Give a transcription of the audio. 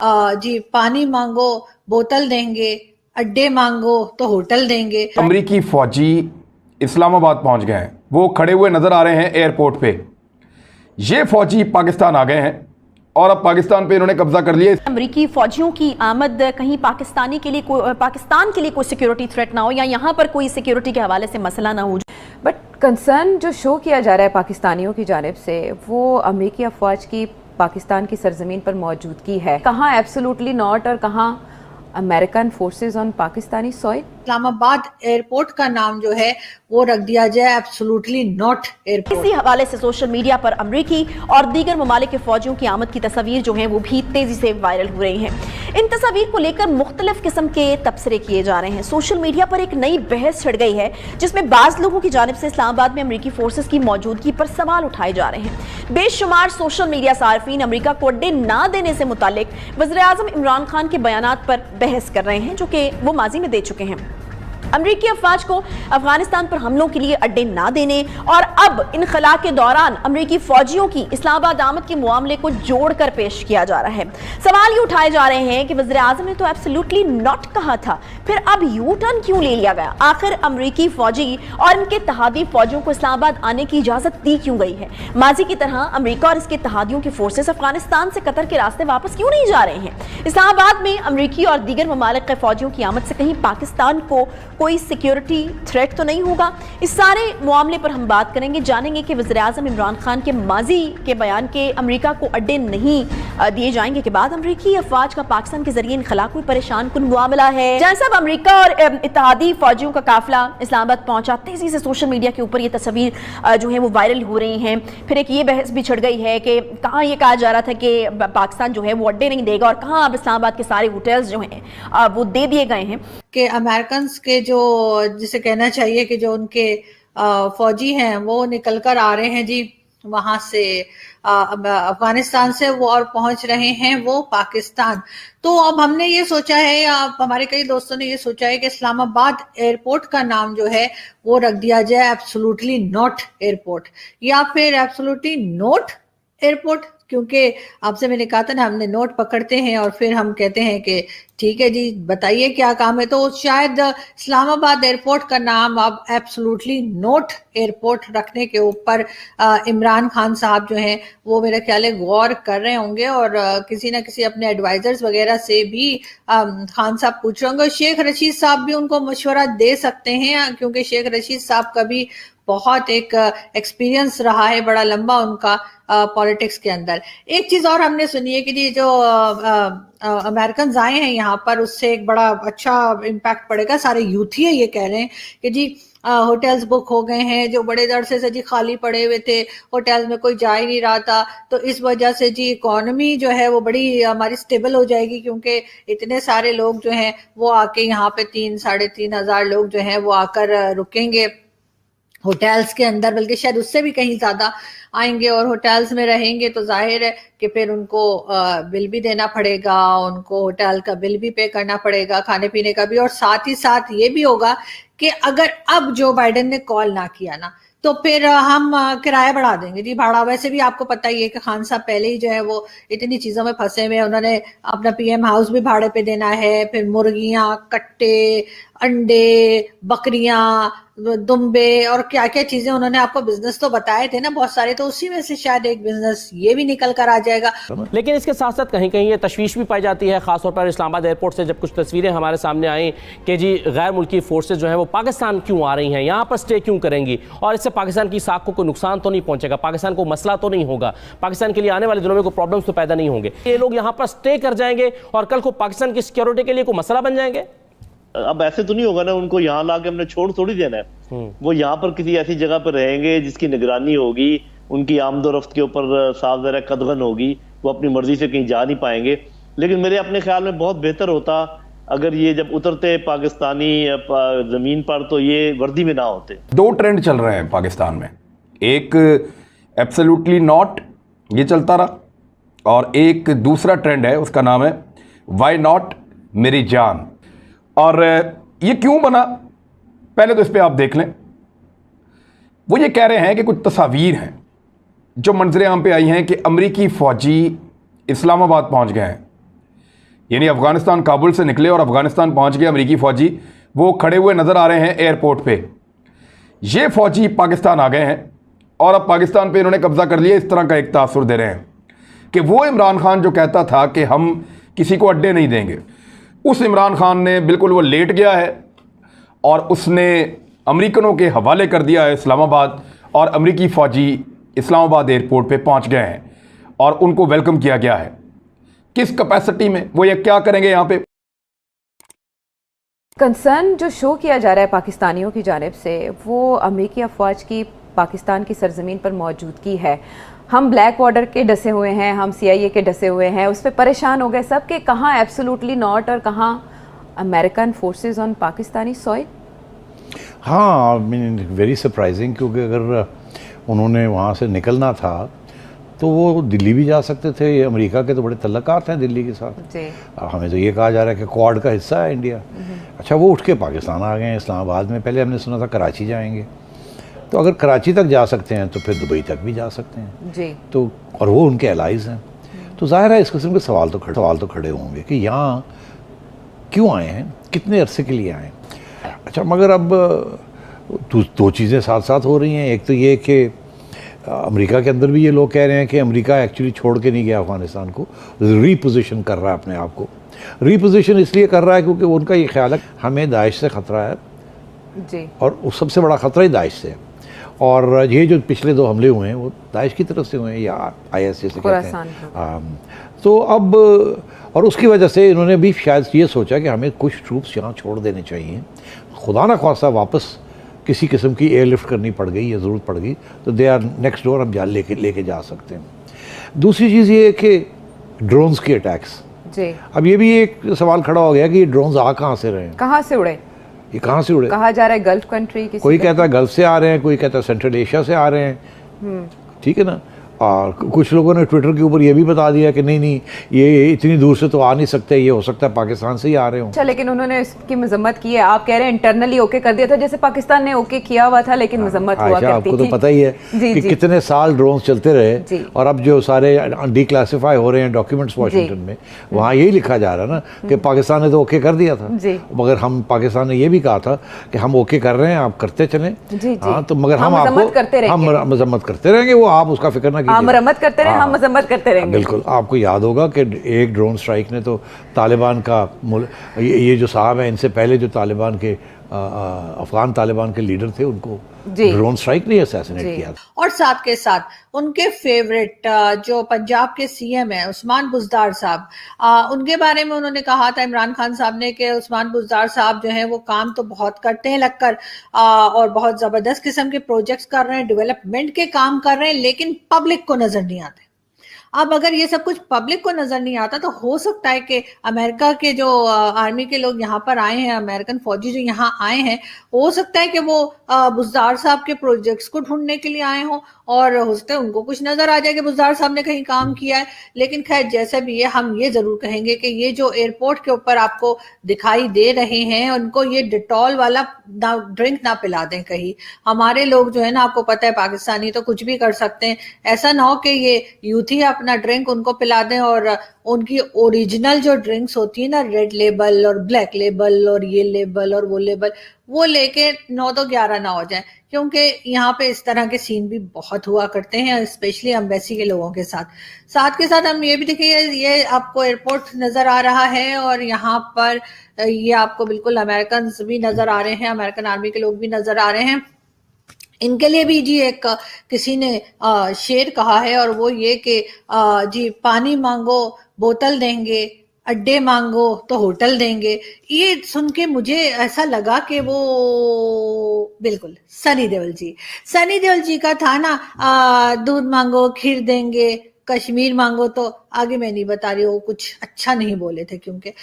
जी पानी मांगो बोतल देंगे, अड्डे मांगो तो होटल देंगे। अमरीकी फौजी इस्लामाबाद पहुंच गए हैं, वो खड़े हुए नजर आ रहे हैं एयरपोर्ट पे। ये फौजी पाकिस्तान आ गए हैं और अब पाकिस्तान पे इन्होंने कब्जा कर लिया। अमरीकी फौजियों की आमद कहीं पाकिस्तान के लिए कोई सिक्योरिटी थ्रेट ना हो या यहाँ पर कोई सिक्योरिटी के हवाले से मसला ना हो। बट कंसर्न जो शो किया जा रहा है पाकिस्तानियों की जानिब से वो अमरीकी अफवाज की पाकिस्तान की सरजमीन पर मौजूदगी है, कहाँ एब्सोल्युटली नॉट और कहाँ American forces on Pakistani soil. Islamabad airport का नाम जो है वो रख दिया जाए एब्सोल्युटली नॉट एयरपोर्ट। इसी हवाले से सोशल मीडिया पर अमरीकी और दीगर ममालिक के फौजियों की आमद की तस्वीर जो हैं वो भी तेजी से वायरल हो रही हैं। इन तस्वीर को लेकर मुख्तलिफ किस्म के तबसरे किए जा रहे हैं। सोशल मीडिया पर एक नई बहस छिड़ गई है जिसमें बाज लोगों की जानिब से इस्लामाबाद में अमरीकी फोर्सेस की मौजूदगी पर सवाल उठाए जा रहे हैं। बेशुमार सोशल मीडिया सार्फिन अमरीका को अड्डे ना देने से मुतालिक वज़ीर-ए-आज़म इमरान खान के बयानात पर बहस कर रहे हैं जो कि वो माजी में दे चुके हैं। अमरीकी अफवाज को अफगानिस्तान पर हमलों के लिए अड्डे ना देने और अब इनखला के दौरान अमरीकी फौजियों की इस्लामाबाद आमद के मामले को जोड़कर पेश किया जा रहा है। सवाल ये उठाए जा रहे हैं कि वज़ीर आज़म ने तो एब्सोल्युटली नॉट कहा था, फिर अब यू टर्न क्यों ले लिया गया? आखिर अमरीकी फौजी और इनके इत्तेहादी फौजियों को इस्लामाबाद आने की इजाजत दी क्यों गई है? माजी की तरह अमरीका और इसके इत्तेहादियों के फोर्सेस अफगानिस्तान से कतर के रास्ते वापस क्यों नहीं जा रहे हैं? इस्लामाबाद में अमरीकी और दीगर ममालिक के फौजियों की आमद से कहीं पाकिस्तान को कोई सिक्योरिटी थ्रेट तो नहीं होगा? इस सारे मामले पर हम बात करेंगे, जानेंगे कि वज़ीर-ए-आज़म इमरान खान के माजी के बयान के अमेरिका को अड्डे नहीं दिए जाएंगे के बाद अमरीकी अफवाज का पाकिस्तान के जरिए इनखला कोई परेशान कुन मामला है। जैसा अब अमरीका और इत्तेहादी फौजियों का काफिला इस्लामाबाद पहुंचा, तेजी से सोशल मीडिया के ऊपर ये तस्वीर जो है वो वायरल हो रही हैं। फिर एक ये बहस भी छिड़ गई है कि कहाँ ये कहा जा रहा था कि पाकिस्तान जो है वो अड्डे नहीं देगा और कहाँ अब इस्लामाबाद के सारे होटल्स जो हैं वो दे दिए गए हैं। कि अमेरिकन के जो जिसे कहना चाहिए कि जो उनके फौजी हैं वो निकल कर आ रहे हैं जी वहां से अफगानिस्तान से वो और पहुंच रहे हैं वो पाकिस्तान। तो अब हमने ये सोचा है या हमारे कई दोस्तों ने ये सोचा है कि इस्लामाबाद एयरपोर्ट का नाम जो है वो रख दिया जाए एब्सोल्युटली नॉट एयरपोर्ट या फिर एब्सोल्युटली नोट एयरपोर्ट, क्योंकि आपसे मैंने कहा था ना हमने नोट पकड़ते हैं और फिर हम कहते हैं कि ठीक है जी बताइए क्या काम है। तो शायद इस्लामाबाद एयरपोर्ट का नाम अब एब्सोल्युटली नोट एयरपोर्ट रखने के ऊपर इमरान खान साहब जो हैं वो मेरा ख्याल है गौर कर रहे होंगे और किसी ना किसी अपने एडवाइजर्स वगैरह से भी खान साहब पूछ रहे होंगे। शेख रशीद साहब भी उनको मशवरा दे सकते हैं क्योंकि शेख रशीद साहब का भी बहुत एक एक्सपीरियंस रहा है बड़ा लंबा उनका पॉलिटिक्स के अंदर। एक चीज और हमने सुनी है कि जी जो अमेरिकन आए हैं यहाँ पर उससे एक बड़ा अच्छा इम्पैक्ट पड़ेगा। सारे यूथी है ये कह रहे हैं कि जी होटल्स बुक हो गए हैं जो बड़े अरसे से जी खाली पड़े हुए थे, होटल्स में कोई जा ही नहीं रहा था, तो इस वजह से जी इकोनॉमी जो है वो बड़ी हमारी स्टेबल हो जाएगी क्योंकि इतने सारे लोग जो हैं वो आके यहाँ पे 3-3,500 लोग जो हैं वो आकर रुकेंगे होटल्स के अंदर, बल्कि शायद उससे भी कहीं ज्यादा आएंगे और होटल्स में रहेंगे। तो जाहिर है कि फिर उनको बिल भी देना पड़ेगा, उनको होटल का बिल भी पे करना पड़ेगा, खाने पीने का भी, और साथ ही साथ ये भी होगा कि अगर अब जो बाइडेन ने कॉल ना किया ना तो फिर हम किराया बढ़ा देंगे जी, भाड़ा। वैसे भी आपको पता ही है कि खान साहब पहले ही जो है वो इतनी चीजों में फंसे हुए हैं। उन्होंने अपना पीएम हाउस भी भाड़े पे देना है, फिर मुर्गियां, कट्टे, अंडे, बकरियां, दुम्बे और क्या क्या चीजें उन्होंने आपको बिजनेस तो बताए थे ना बहुत सारे, तो उसी में से शायद एक बिजनेस ये भी निकल कर आ जाएगा। लेकिन इसके साथ साथ कहीं कहीं ये तशवीश भी पाई जाती है, खासतौर पर इस्लामाबाद एयरपोर्ट से जब कुछ तस्वीरें हमारे सामने आई कि जी गैर मुल्की फोर्सेज जो हैं वो पाकिस्तान क्यों आ रही हैं, यहाँ पर स्टे क्यों करेंगी और इससे पाकिस्तान की साख को कोई नुकसान तो नहीं पहुंचेगा, पाकिस्तान को मसला तो नहीं होगा, पाकिस्तान के लिए आने वाले दिनों में कोई प्रॉब्लम्स तो पैदा नहीं होंगे, ये लोग यहाँ पर स्टे कर जाएंगे और कल को पाकिस्तान की सिक्योरिटी के लिए कोई मसला बन जाएंगे। अब ऐसे तो नहीं होगा ना, उनको यहाँ ला के हमने छोड़ थोड़ी देना है। वो यहाँ पर किसी ऐसी जगह पर रहेंगे जिसकी निगरानी होगी, उनकी आमदोरफ्त के ऊपर साफ ज़रा कदगन होगी, वो अपनी मर्जी से कहीं जा नहीं पाएंगे। लेकिन मेरे अपने ख्याल में बहुत बेहतर होता अगर ये जब उतरते पाकिस्तानी जमीन पर तो ये वर्दी में ना होते। दो ट्रेंड चल रहे हैं पाकिस्तान में, एक एब्सोल्युटली नॉट ये चलता रहा और एक दूसरा ट्रेंड है उसका नाम है वाई नॉट मेरी जान। और ये क्यों बना पहले तो इस पे आप देख लें। वो ये कह रहे हैं कि कुछ तस्वीर हैं जो मंजर आम पे आई हैं कि अमरीकी फ़ौजी इस्लामाबाद पहुंच गए हैं। यानी अफ़गानिस्तान काबुल से निकले और अफ़गानिस्तान पहुंच गए अमेरिकी फ़ौजी, वो खड़े हुए नज़र आ रहे हैं एयरपोर्ट पे। ये फ़ौजी पाकिस्तान आ गए हैं और अब पाकिस्तान पे इन्होंने कब्ज़ा कर लिया। इस तरह का एक तासुर दे रहे हैं कि वो इमरान खान जो कहता था कि हम किसी को अड्डे नहीं देंगे, उस इमरान खान ने बिल्कुल वो लेट गया है और उसने अमेरिकनों के हवाले कर दिया है इस्लामाबाद, और अमेरिकी फ़ौजी इस्लामाबाद एयरपोर्ट पे पहुंच गए हैं और उनको वेलकम किया गया है। किस कैपेसिटी में, वो ये क्या करेंगे यहाँ पे? कंसर्न जो शो किया जा रहा है पाकिस्तानियों की जानिब से, वो अमेरिकी अफवाज की पाकिस्तान की सरजमीन पर मौजूदगी है। हम ब्लैक वाटर के डसे हुए हैं, हम CIA के डसे हुए हैं, उस पर परेशान हो गए सब कि कहाँ एब्सोल्युटली नॉट और कहाँ American forces on Pakistani soil. हाँ, मीन वेरी सरप्राइजिंग, क्योंकि अगर उन्होंने वहाँ से निकलना था तो वो दिल्ली भी जा सकते थे। अमेरिका के तो बड़े तल्लकात हैं दिल्ली के साथ जी। हमें तो ये कहा जा रहा है कि क्वाड का हिस्सा है इंडिया। अच्छा, वो उठ के पाकिस्तान आ गए हैं, इस्लामाबाद में। पहले हमने सुना था कराची जाएंगे, तो अगर कराची तक जा सकते हैं तो फिर दुबई तक भी जा सकते हैं जी। तो और वो उनके एलाइज हैं, तो जाहिर है इस किस्म के सवाल तो खड़े होंगे कि यहाँ क्यों आए हैं, कितने अरसे के लिए आए हैं। अच्छा, मगर अब दो चीज़ें साथ साथ हो रही हैं। एक तो ये कि अमेरिका के अंदर भी ये लोग कह रहे हैं कि अमेरिका एक्चुअली छोड़ के नहीं गया अफ़गानिस्तान को, रीपोजिशन कर रहा है अपने आप को। रीपोजिशन इसलिए कर रहा है क्योंकि उनका ये ख्याल है हमें दाइश से ख़तरा है जी, और सबसे बड़ा ख़तरा ही दाइश से है। और ये जो पिछले 2 हमले हुए हैं वो दाइश की तरफ से हुए हैं, या IS से कहते हैं। तो अब और उसकी वजह से इन्होंने भी शायद ये सोचा कि हमें कुछ ट्रूप्स यहाँ छोड़ देने चाहिए, खुदा ना ख्वास्ता वापस किसी किस्म की एयरलिफ्ट करनी पड़ गई या ज़रूरत पड़ गई तो दे आर नेक्स्ट डोर, हम लेके जा सकते हैं। दूसरी चीज़ ये है कि ड्रोन्स के अटैक्स जी। अब ये भी एक सवाल खड़ा हो गया कि ये ड्रोन्स आ कहाँ से रहे हैं, कहाँ से उड़े, ये कहाँ से उड़े। कहा जा रहा है गल्फ कंट्री, कोई कहता है गल्फ से आ रहे हैं, कोई कहता है सेंट्रल एशिया से आ रहे हैं, ठीक है ना। और कुछ लोगों ने ट्विटर के ऊपर ये भी बता दिया कि नहीं ये इतनी दूर से तो आ नहीं सकते, ये हो सकता है पाकिस्तान से ही आ रहे हो। अच्छा, लेकिन उन्होंने इसकी मजम्मत की है। आप कह रहे हैं इंटरनली ओके कर दिया था, जैसे पाकिस्तान ने ओके किया हुआ था, लेकिन मजम्मत हुआ करती थी। आपको तो पता ही है कि कितने साल ड्रोन्स चलते रहे, और अब जो सारे डिक्लासिफाई हो रहे हैं डॉक्यूमेंट्स वाशिंगटन में, वहाँ यही लिखा जा रहा है ना कि पाकिस्तान ने तो ओके कर दिया था, मगर हम पाकिस्तान ने ये भी कहा था कि हम ओके कर रहे हैं, आप करते चलें। हाँ, तो मगर हम आपको हम मजम्मत करते रहेंगे, वो आप उसका फिक्र ना कीजिए, मरम्मत करते रहे, हम मजम्मत करते रहेंगे। बिल्कुल। आपको याद होगा कि एक ड्रोन स्ट्राइक ने तो तालिबान का ये जो साहब हैं, इनसे पहले जो तालिबान के अफगान तालिबान के लीडर थे, उनको ड्रोन स्ट्राइक ने असैसिनेट किया। और साथ के साथ उनके फेवरेट जो पंजाब के CM है उस्मान बुज़दार साहब, उनके बारे में उन्होंने कहा था इमरान खान साहब ने कि उस्मान बुज़दार साहब जो है वो काम तो बहुत करते हैं लगकर, और बहुत जबरदस्त किस्म के प्रोजेक्ट्स कर रहे हैं, डेवलपमेंट के काम कर रहे हैं, लेकिन पब्लिक को नजर नहीं आते। अब अगर ये सब कुछ पब्लिक को नजर नहीं आता तो हो सकता है कि अमेरिका के जो आर्मी के लोग यहाँ पर आए हैं, अमेरिकन फौजी जो यहाँ आए हैं, हो सकता है कि वो बुज़दार साहब के प्रोजेक्ट्स को ढूंढने के लिए आए हों, और हो सकता है उनको कुछ नजर आ जाए कि बुज़दार साहब ने कहीं काम किया है। लेकिन खैर जैसे भी है, हम ये जरूर कहेंगे कि ये जो एयरपोर्ट के ऊपर आपको दिखाई दे रहे हैं, उनको ये डिटॉल वाला ड्रिंक ना पिला दें कहीं। हमारे लोग जो है ना, आपको पता है पाकिस्तानी तो कुछ भी कर सकते हैं, ऐसा ना हो कि ये यूथ ही अपना ड्रिंक उनको पिला दें और उनकी ओरिजिनल जो ड्रिंक्स होती है ना, रेड लेबल और ब्लैक लेबल और ये लेबल और वो लेबल, वो लेके 9 तो 11 ना हो जाए, क्योंकि यहाँ पे इस तरह के सीन भी बहुत हुआ करते हैं, स्पेशली एम्बेसी के लोगों के साथ। साथ के साथ हम ये भी देखिए, ये आपको एयरपोर्ट नजर आ रहा है और यहाँ पर ये आपको बिल्कुल अमेरिकन भी नजर आ रहे हैं, अमेरिकन आर्मी के लोग भी नजर आ रहे हैं। इनके लिए भी जी एक किसी ने शेर कहा है, और वो ये कि जी पानी मांगो बोतल देंगे, अड्डे मांगो तो होटल देंगे। ये सुन के मुझे ऐसा लगा कि वो बिल्कुल सनी देओल जी का था ना, दूध मांगो खीर देंगे, कश्मीर मांगो तो आगे मैं नहीं बता रही हूँ, कुछ अच्छा नहीं बोले थे क्योंकि